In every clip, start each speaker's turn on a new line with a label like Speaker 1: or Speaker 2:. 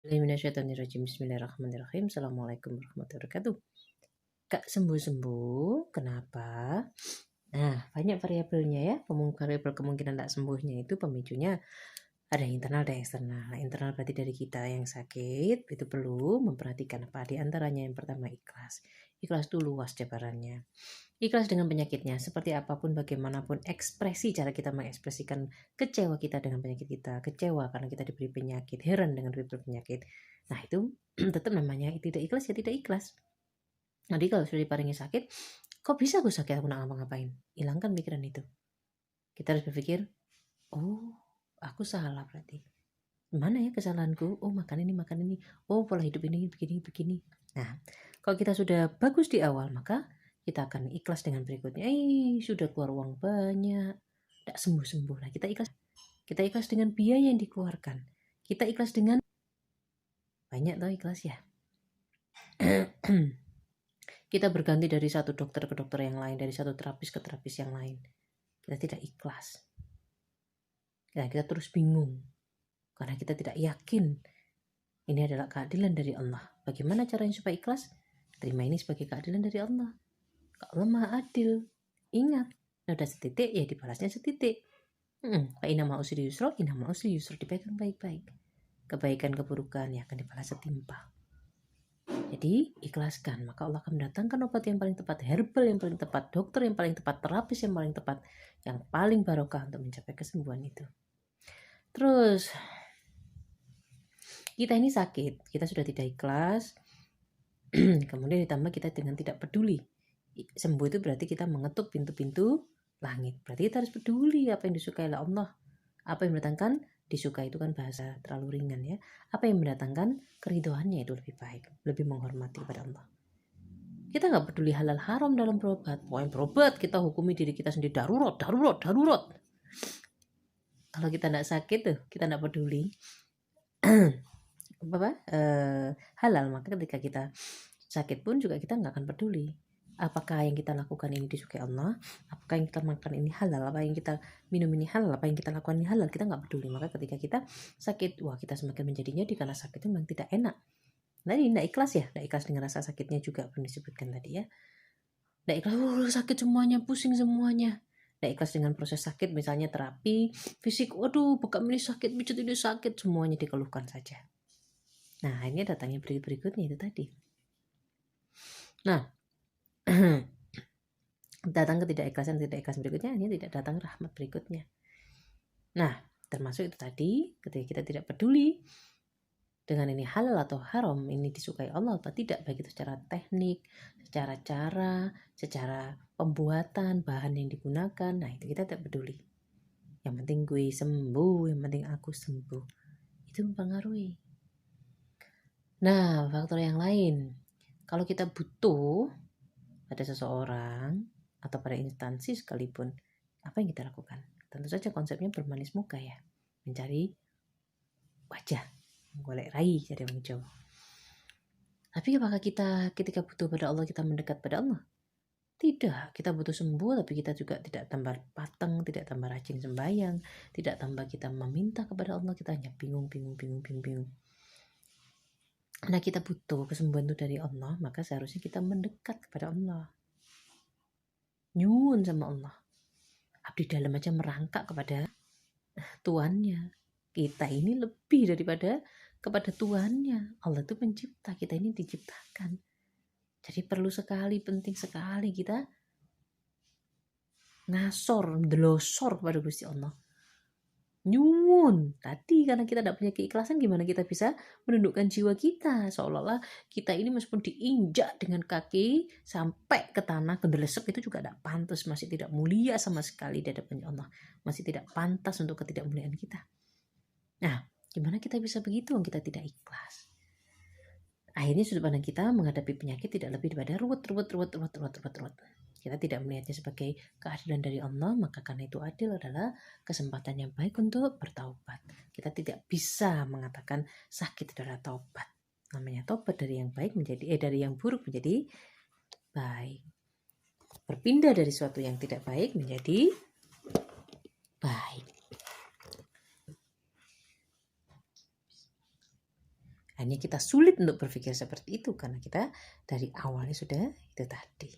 Speaker 1: Bismillahirrahmanirrahim. Assalamualaikum warahmatullahi wabarakatuh. Kak sembuh-sembuh, kenapa? Nah, banyak variabelnya ya. Variabel kemungkinan tak sembuhnya itu pemicunya ada yang internal, ada yang eksternal. Nah, internal berarti dari kita yang sakit, itu perlu memperhatikan apa di antaranya. Yang pertama ikhlas. Ikhlas itu luas jabarannya. Ikhlas dengan penyakitnya, seperti apapun bagaimanapun ekspresi cara kita mengekspresikan kecewa kita dengan penyakit kita, kecewa karena kita diberi penyakit, heran dengan diberi penyakit. Nah itu tetap namanya tidak ikhlas ya tidak ikhlas. Jadi kalau sudah diparingi sakit, kok bisa aku sakit aku nak ngapa-ngapain? Hilangkan pikiran itu. Kita harus berpikir, oh aku salah berarti. Mana ya kesalahanku? Oh makan ini. Oh pola hidup ini begini. Nah kalau kita sudah bagus di awal maka kita akan ikhlas dengan berikutnya. Sudah keluar uang banyak, tidak sembuh-sembuh. Nah kita ikhlas dengan biaya yang dikeluarkan. Kita ikhlas dengan banyak tau ikhlas ya. Kita berganti dari satu dokter ke dokter yang lain, dari satu terapis ke terapis yang lain. Kita tidak ikhlas. Nah, kita terus bingung. Karena kita tidak yakin ini adalah keadilan dari Allah. Bagaimana caranya supaya ikhlas? Terima ini sebagai keadilan dari Allah. Allah maha adil. Ingat, sudah setitik ya dibalasnya setitik. Inna ma'usri yusra, dipegang baik-baik. Kebaikan keburukan yang akan dibalas setimpal. Jadi ikhlaskan, maka Allah akan mendatangkan obat yang paling tepat, herbal yang paling tepat, dokter yang paling tepat, terapis yang paling tepat, yang paling barokah untuk mencapai kesembuhan itu. Terus kita ini sakit, kita sudah tidak ikhlas, kemudian ditambah kita dengan tidak peduli. Sembuh itu berarti kita mengetuk pintu-pintu langit. Berarti kita harus peduli apa yang disukai oleh Allah. Apa yang mendatangkan disukai itu kan bahasa terlalu ringan ya. Apa yang mendatangkan keridoannya itu lebih baik, lebih menghormati kepada Allah. Kita nggak peduli halal haram dalam berobat. Pokoknya berobat kita hukumi diri kita sendiri darurat. Kalau kita nggak sakit tuh, kita nggak peduli halal, maka ketika kita sakit pun juga kita nggak akan peduli. Apakah yang kita lakukan ini disukai Allah? Apakah yang kita makan ini halal? Apa yang kita minum ini halal? Apa yang kita lakukan ini halal? Kita nggak peduli. Maka ketika kita sakit, wah kita semakin menjadinya di karena sakit itu memang tidak enak. Nah ini tidak ikhlas ya, tidak ikhlas dengan rasa sakitnya juga pun disebutkan tadi ya. Tidak ikhlas, sakit semuanya, pusing semuanya. Tidak ikhlas dengan proses sakit, misalnya terapi fisik, waduh bekam ini sakit, pijat ini sakit, semuanya dikeluhkan saja. Nah ini datangnya berikutnya itu tadi. Nah datang ketidakikhlasan berikutnya, ini tidak datang rahmat berikutnya. Nah termasuk itu tadi, ketika kita tidak peduli dengan ini halal atau haram, ini disukai Allah atau tidak, baik itu secara teknik, secara cara, secara pembuatan, bahan yang digunakan, nah itu kita tidak peduli. Yang penting gue sembuh, yang penting aku sembuh. Itu mempengaruhi. Nah, faktor yang lain, kalau kita butuh pada seseorang atau pada instansi sekalipun, apa yang kita lakukan? Tentu saja konsepnya bermanis muka ya, mencari wajah, golek rai dari orang Jawa. Tapi apakah kita ketika butuh pada Allah kita mendekat pada Allah? Tidak, kita butuh sembuh tapi kita juga tidak tambah pateng, tidak tambah rajin sembahyang, tidak tambah kita meminta kepada Allah, kita hanya bingung. Nah kita butuh kesembuhan itu dari Allah, maka seharusnya kita mendekat kepada Allah. Nyuwun sama Allah. Abdi dalam aja merangkak kepada Tuannya. Kita ini lebih daripada kepada Tuannya. Allah itu pencipta, kita ini diciptakan. Jadi perlu sekali, penting sekali kita delosor kepada Gusti Allah. Nyuwun. Tadi karena kita tidak punya keikhlasan, gimana kita bisa menundukkan jiwa kita? Seolah-olah kita ini meskipun diinjak dengan kaki sampai ke tanah, kedelesep itu juga tidak pantas, masih tidak mulia sama sekali di hadapan Allah. Masih tidak pantas untuk ketidakmuliaan kita. Nah, gimana kita bisa begitu? Kita tidak ikhlas. Akhirnya sudut pandang kita menghadapi penyakit tidak lebih daripada ruwet. Kita tidak melihatnya sebagai keadilan dari Allah, maka karena itu adil adalah kesempatan yang baik untuk bertaubat. Kita tidak bisa mengatakan sakit adalah taubat. Namanya taubat dari yang baik dari yang buruk menjadi baik. Berpindah dari suatu yang tidak baik menjadi baik. Hanya kita sulit untuk berpikir seperti itu karena kita dari awalnya sudah itu tadi.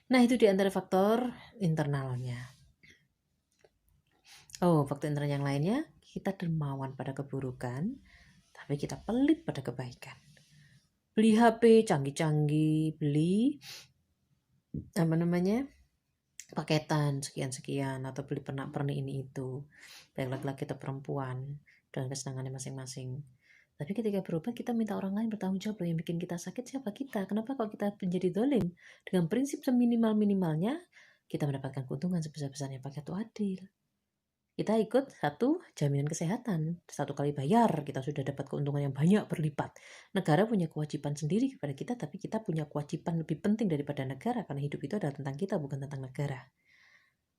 Speaker 1: Nah, itu di antara faktor internalnya. Oh, faktor internal yang lainnya, kita dermawan pada keburukan, tapi kita pelit pada kebaikan. Beli HP canggih-canggih, beli paketan sekian-sekian, atau beli pernak-pernik ini itu, baik laki-laki atau perempuan, dengan kesenangannya masing-masing. Tapi ketika berobat kita minta orang lain bertanggung jawab, yang bikin kita sakit siapa? Kita. Kenapa kalau kita menjadi dolim? Dengan prinsip seminimal-minimalnya kita mendapatkan keuntungan sebesar-besarnya, pakai itu adil. Kita ikut satu jaminan kesehatan, 1 kali bayar kita sudah dapat keuntungan yang banyak berlipat. Negara punya kewajiban sendiri kepada kita, tapi kita punya kewajiban lebih penting daripada negara, karena hidup itu adalah tentang kita, bukan tentang negara.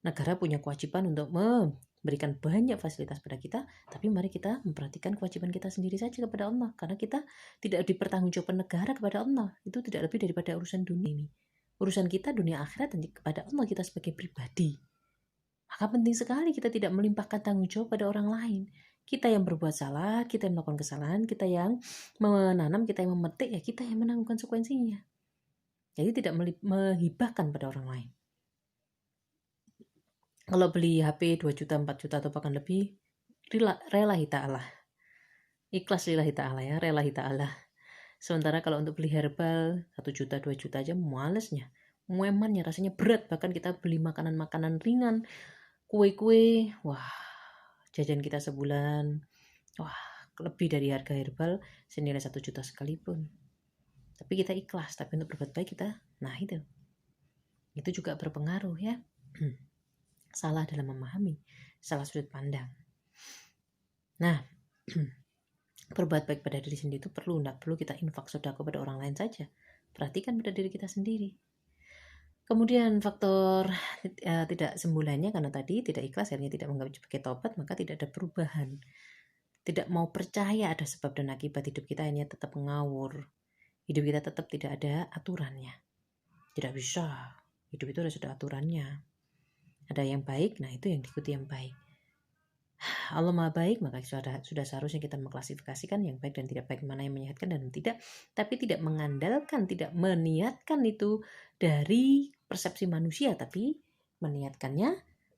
Speaker 1: Negara punya kewajiban untuk memberikan banyak fasilitas pada kita, tapi mari kita memperhatikan kewajiban kita sendiri saja kepada Allah, karena kita tidak dipertanggungjawabkan negara kepada Allah. Itu tidak lebih daripada urusan dunia ini. Urusan kita dunia akhirat dan kepada Allah kita sebagai pribadi. Maka penting sekali kita tidak melimpahkan tanggung jawab pada orang lain. Kita yang berbuat salah, kita yang melakukan kesalahan, kita yang menanam, kita yang memetik, ya kita yang menanggung konsekuensinya. Jadi tidak menghibahkan pada orang lain. Kalau beli HP 2 juta, 4 juta atau bahkan lebih, relahi ta'ala. Ikhlas lillahi ta'ala ya, relahi ta'ala. Sementara kalau untuk beli herbal 1 juta, 2 juta aja malesnya. Muemannya rasanya berat, bahkan kita beli makanan-makanan ringan, kue-kue, wah, jajan kita sebulan, wah, lebih dari harga herbal senilai 1 juta sekalipun. Tapi kita ikhlas, tapi untuk berbuat baik kita, nah itu juga berpengaruh ya. Salah dalam memahami, salah sudut pandang. Nah, berbuat baik pada diri sendiri itu tidak perlu kita infak sedekah kepada orang lain saja. Perhatikan pada diri kita sendiri. Kemudian faktor tidak sembuhnya karena tadi tidak ikhlas, akhirnya tidak menganggap sebagai tobat, maka tidak ada perubahan. Tidak mau percaya ada sebab dan akibat, hidup kita hanya tetap ngawur. Hidup kita tetap tidak ada aturannya. Tidak bisa. Hidup itu sudah aturannya. Ada yang baik, nah itu yang diikuti yang baik. Allah Maha baik, maka sudah seharusnya kita mengklasifikasikan yang baik dan tidak baik, mana yang menyehatkan dan tidak, tapi tidak mengandalkan, tidak meniatkan itu dari persepsi manusia, tapi meniatkannya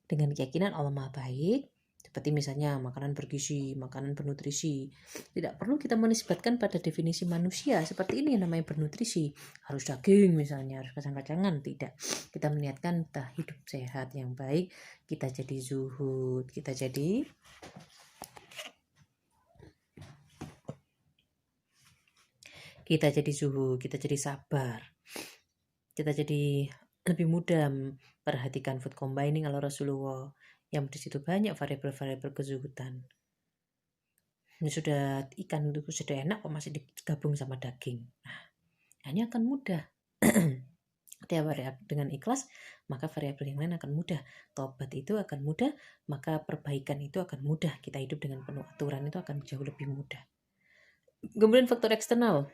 Speaker 1: dengan keyakinan Allah Maha baik. Seperti misalnya makanan bergizi, makanan bernutrisi. Tidak perlu kita menisbatkan pada definisi manusia seperti ini yang namanya bernutrisi. Harus daging misalnya, harus kacang-kacangan. Tidak. Kita meniatkan kita hidup sehat yang baik, kita jadi zuhud, kita jadi zuhud, kita jadi sabar. Kita jadi lebih mudah perhatikan food combining ala Rasulullah, yang di situ banyak variabel-variabel kezuhudan. Ini sudah ikan itu sudah enak kok masih digabung sama daging. Nah, ini akan mudah. Tiap hari dengan ikhlas, maka variabel yang lain akan mudah. Tobat itu akan mudah, maka perbaikan itu akan mudah. Kita hidup dengan penuh aturan itu akan jauh lebih mudah. Kemudian faktor eksternal.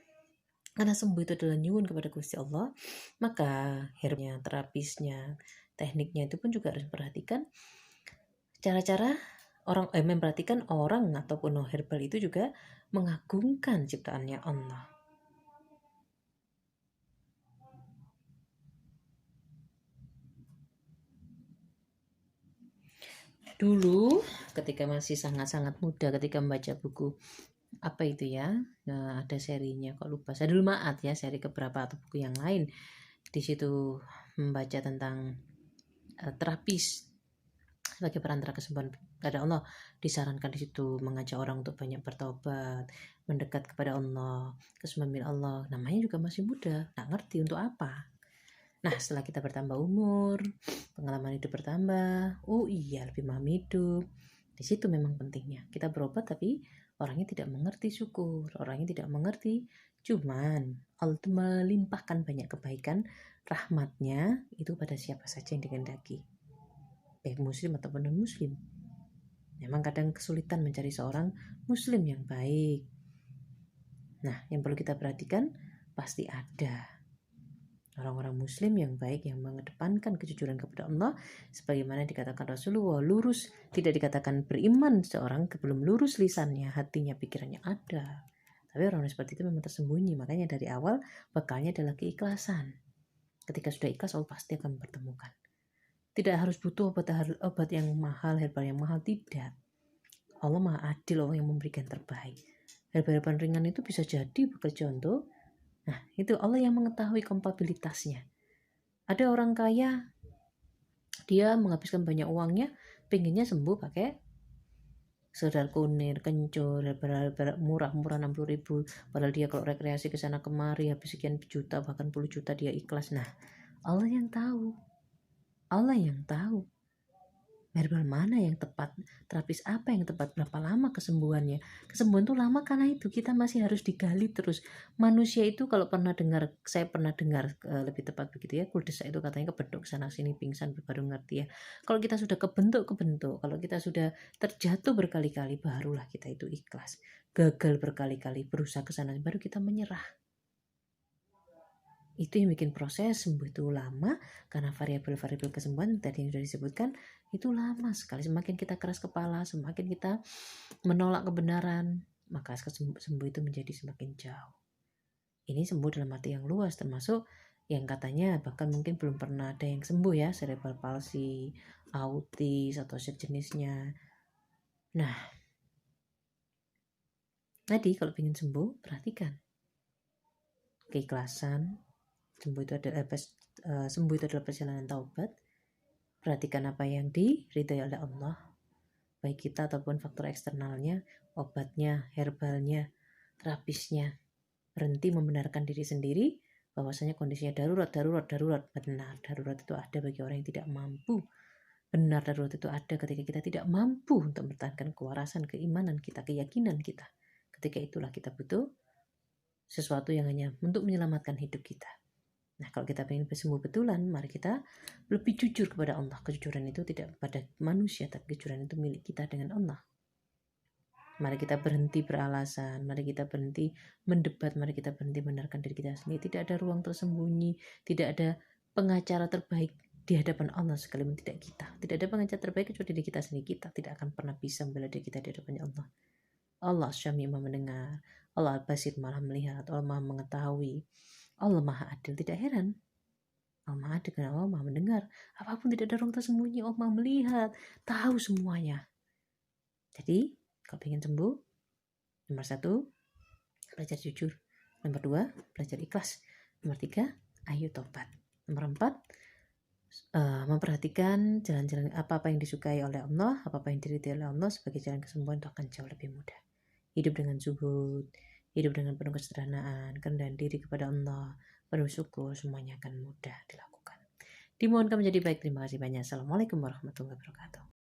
Speaker 1: Karena sembuh itu adalah nyuwun kepada Gusti Allah, maka herbnya, terapisnya, tekniknya itu pun juga harus memperhatikan cara-cara orang memperhatikan orang ataupun herbal itu juga mengagungkan ciptaannya Allah. Dulu ketika masih sangat-sangat muda, ketika membaca buku apa itu ya, nah, ada serinya kok lupa, saya dulu maat ya seri keberapa atau buku yang lain, di situ membaca tentang terapis sebagai perantara kesembuhan kepada Allah. Disarankan di situ mengajak orang untuk banyak bertobat, mendekat kepada Allah, kesembuhan Allah. Namanya juga masih muda, nggak ngerti untuk apa. Nah, setelah kita bertambah umur, pengalaman hidup bertambah, oh iya lebih memahami hidup. Di situ memang pentingnya kita berobat, tapi orangnya tidak mengerti syukur, orangnya tidak mengerti. Cuman Allah melimpahkan banyak kebaikan, rahmatnya itu pada siapa saja yang dikehendaki, baik muslim ataupun non muslim. Memang kadang kesulitan mencari seorang muslim yang baik. Nah, yang perlu kita perhatikan pasti ada orang-orang muslim yang baik, yang mengedepankan kejujuran kepada Allah, sebagaimana dikatakan Rasulullah, tidak dikatakan beriman seorang sebelum lurus lisannya, hatinya, pikirannya ada. Tapi orang seperti itu memang tersembunyi. Makanya dari awal bekalnya adalah keikhlasan. Ketika sudah ikhlas, Allah pasti akan mempertemukan. Tidak harus butuh obat yang mahal, herbal yang mahal, tidak. Allah maha adil, Allah yang memberikan terbaik. Herbal-herbal ringan itu bisa jadi bekerja untuk, nah itu Allah yang mengetahui kompatibilitasnya. Ada orang kaya, dia menghabiskan banyak uangnya, pengennya sembuh pakai sedal kunir, kencur, murah-murah 60.000. Padahal dia kalau rekreasi ke sana kemari habis sekian juta bahkan puluh juta dia ikhlas. Nah, Allah yang tahu. Allah yang tahu. Herbal mana yang tepat, terapis apa yang tepat, berapa lama kesembuhannya. Kesembuhan itu lama karena itu kita masih harus digali terus. Manusia itu kalau pernah dengar, saya pernah dengar lebih tepat begitu ya, kuldesak itu katanya kebentuk sana sini pingsan baru ngerti ya. Kalau kita sudah kebentuk, kalau kita sudah terjatuh berkali-kali, barulah kita itu ikhlas. Gagal berkali-kali, berusaha ke sana, baru kita menyerah. Itu yang bikin proses sembuh itu lama, karena variabel-variabel kesembuhan tadi yang sudah disebutkan itu lama sekali. Semakin kita keras kepala, semakin kita menolak kebenaran, maka sembuh itu menjadi semakin jauh. Ini sembuh dalam arti yang luas, termasuk yang katanya bahkan mungkin belum pernah ada yang sembuh ya, cerebral palsy, autis atau sejenisnya. Nah, tadi kalau ingin sembuh, perhatikan keikhlasan. Sembuh itu adalah perjalanan taubat. Perhatikan apa yang diridhai oleh Allah, baik kita ataupun faktor eksternalnya, obatnya, herbalnya, terapisnya. Berhenti membenarkan diri sendiri bahwasanya kondisinya darurat. Benar, darurat itu ada bagi orang yang tidak mampu. Benar, darurat itu ada ketika kita tidak mampu untuk mempertahankan kewarasan, keimanan kita, keyakinan kita. Ketika itulah kita butuh sesuatu yang hanya untuk menyelamatkan hidup kita. Nah, kalau kita ingin sembuh betulan, mari kita lebih jujur kepada Allah. Kejujuran itu tidak pada manusia, tapi kejujuran itu milik kita dengan Allah. Mari kita berhenti beralasan, mari kita berhenti mendebat, mari kita berhenti membenarkan diri kita sendiri. Tidak ada ruang tersembunyi, tidak ada pengacara terbaik di hadapan Allah sekalipun tidak kita. Tidak ada pengacara terbaik kecuali diri kita sendiri. Kita tidak akan pernah bisa membela diri kita di hadapan Allah. Allah Syami maha mendengar, Allah Al-Basir maha melihat, Allah maha mengetahui. Allah maha adil, tidak heran. Allah maha adil karena Allah maha mendengar. Apapun tidak ada ruang tersembunyi, Allah maha melihat, tahu semuanya. Jadi, kalau ingin sembuh, nomor 1, belajar jujur. Nomor 2, belajar ikhlas. Nomor 3, ayo tobat. Nomor 4, memperhatikan jalan-jalan apa-apa yang disukai oleh Allah, apa-apa yang diridhai oleh Allah sebagai jalan kesembuhan itu akan jauh lebih mudah. Hidup dengan zuhud, hidup dengan penuh kesederhanaan, kerendahan diri kepada Allah, penuh syukur, semuanya akan mudah dilakukan. Dimohon menjadi baik. Terima kasih banyak. Assalamualaikum warahmatullahi wabarakatuh.